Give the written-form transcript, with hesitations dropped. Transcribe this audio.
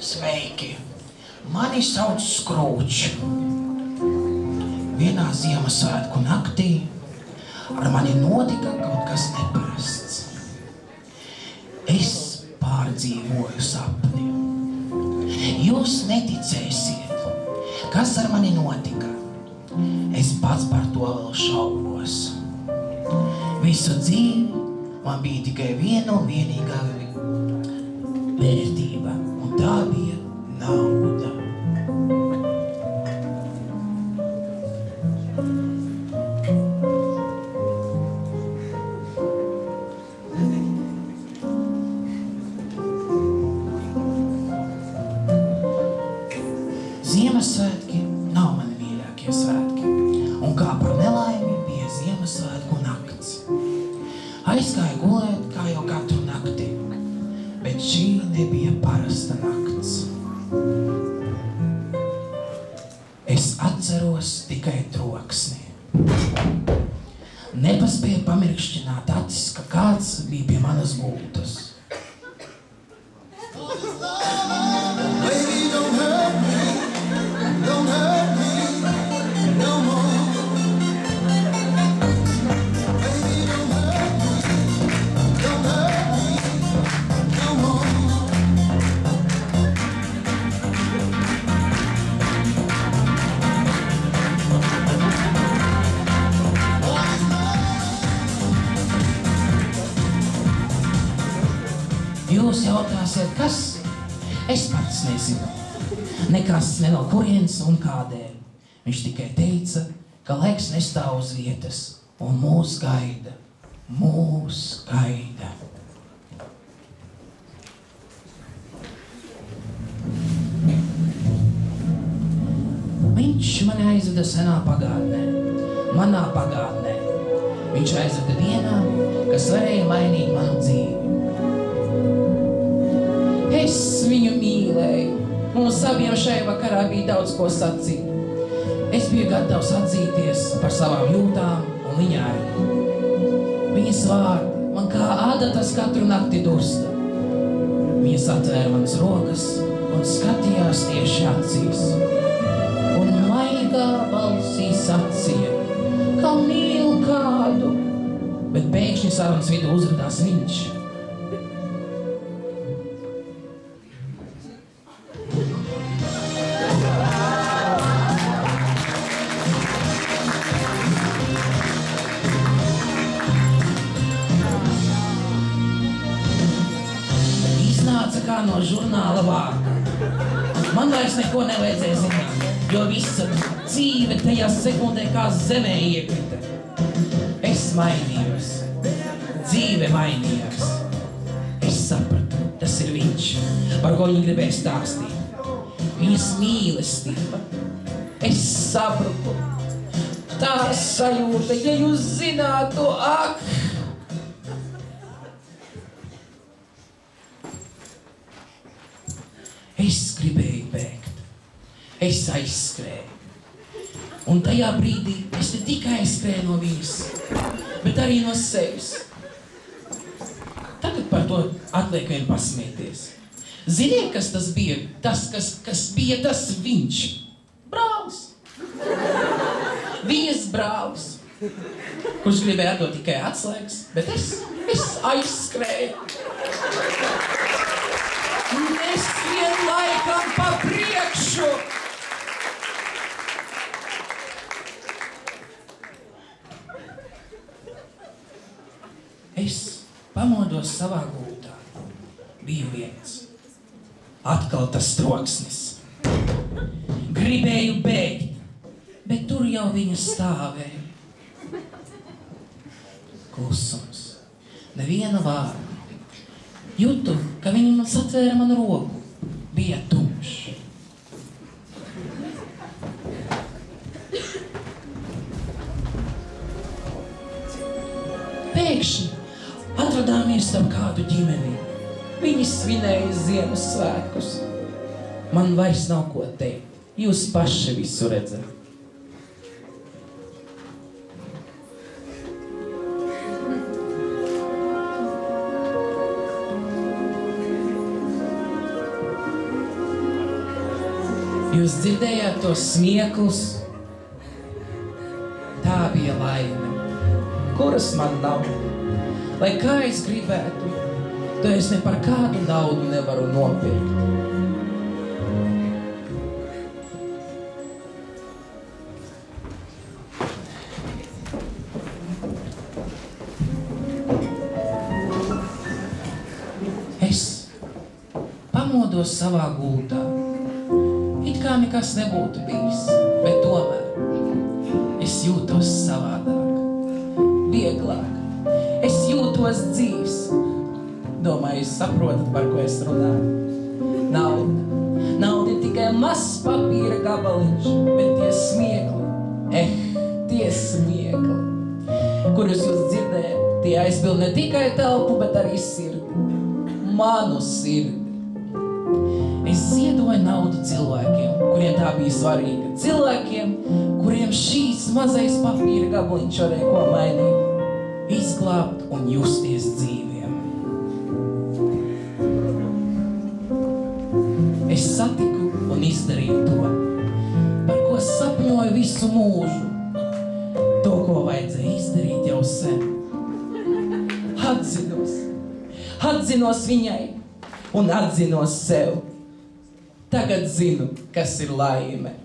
Sveiki! Mani sauc Skrūčs. Vienā Ziemassvētku naktī ar mani notika kaut kas neparasts. Es pārdzīvoju sapni. Jūs neticēsiet, kas ar mani notika. Es pats par to vēl šaubos. Visu dzīvi man bija tikai viena un vienīgā vērtība, un tā bija nauda. Ziemassvētki nav mani mīļākie svētki, un kā par nelaimi bija Ziemassvētku nakts. Aizgāju gulēt kā jau katru nakti, bet šī nebija parasta nakts. Es atceros tikai troksni. Nepaspēju pamirkšķināt acis, ka kāds bija pie manas gultas. Jūs jautāsiet, kas? Es pats nezinu. Nekas ne no kurienes un kādēļ. Viņš tikai teica, ka laiks nestāv uz vietas un mūs gaida. Mūs gaida. Viņš mani aizveda senā pagātnē, manā pagātnē. Viņš aizveda dienā, kas varēja mainīt manu dzīvi. Es viņu mīlēju. Mums abiem šai vakarā bija daudz ko sacīt. Es biju gatavs atzīties par savām jūtām un viņa arī. Viņas vārdi man kā ādatas katru nakti dursta. Viņas atvēra manas rokas un skatījās tieši acīs. Un maigā balsī sacīja, ka mīl kādu, bet pēkšņi sarunas vidū uzradās viņš. Kā no žurnāla vārka. Man vairs neko nevajadzēja zināt, jo visa dzīve tajā sekundē kā zemē iekrita. Es mainījos. Dzīve mainījās. Es sapratu, tas ir viņš, par ko viņa gribēja stāstīt. Viņas mīlestība. Es sabruku. Tā sajūta, ja jūs zinātu, ak! Es gribēju bēgt. Es aizskrēju. Un tajā brīdī es ne tikai aizskrēju no viņas, bet arī no sevis. Tagad par to atliek vien pasmieties. Ziniet, kas tas bija? Tas, kas bija tas viņš. Brālis. Viņas brālis. Kurš gribēja atdot tikai atslēgas, bet es aizskrēju. Neskrien laikam pa priekšu! Es pamodos savā gultā. Biju viens. Atkal tas troksnis. Gribēju bēgt, bet tur jau viņa stāvēja. Klusums. Neviena vārda. Jūtu, ka viņa man satvēra manu roku. Bija tumšs. Pēkšņi atradāmies starp kādu ģimeni. Viņi svinēja Ziemassvētkus. Man vairs nav ko teikt. Jūs paši visu redzat. Jūs dzirdējāt tos smieklus? Tā bija laime, kuras man nav. Lai kā es gribētu, to es ne par kādu naudu nevaru nopirkt. Es pamodos savā gultā, it kā nekas nebūtu bijis, bet tomēr es jūtos savādāk, vieglāk, es jūtos dzīvs. Domāju, jūs saprotat, par ko es runāju. Nauda ir tikai mazs papīra gabaliņš, bet tie smiekli, tie smiekli, kurus jūs dzirdējat, tie aizpild ne tikai telpu, bet arī sirdi. Manu sirdi. Es ziedoju naudu cilvēkiem, kuriem tā bija svarīga. Cilvēkiem, kuriem šīs mazais papīra gabaliņš varēja ko mainīt, izglābt un justies dzīviem. Es satiku un izdarīju to, par ko sapņoju visu mūžu. To, ko vajadzēja izdarīt jau sen. Atzinos viņai un atzinos sev. Tagad zinu, kas ir laime.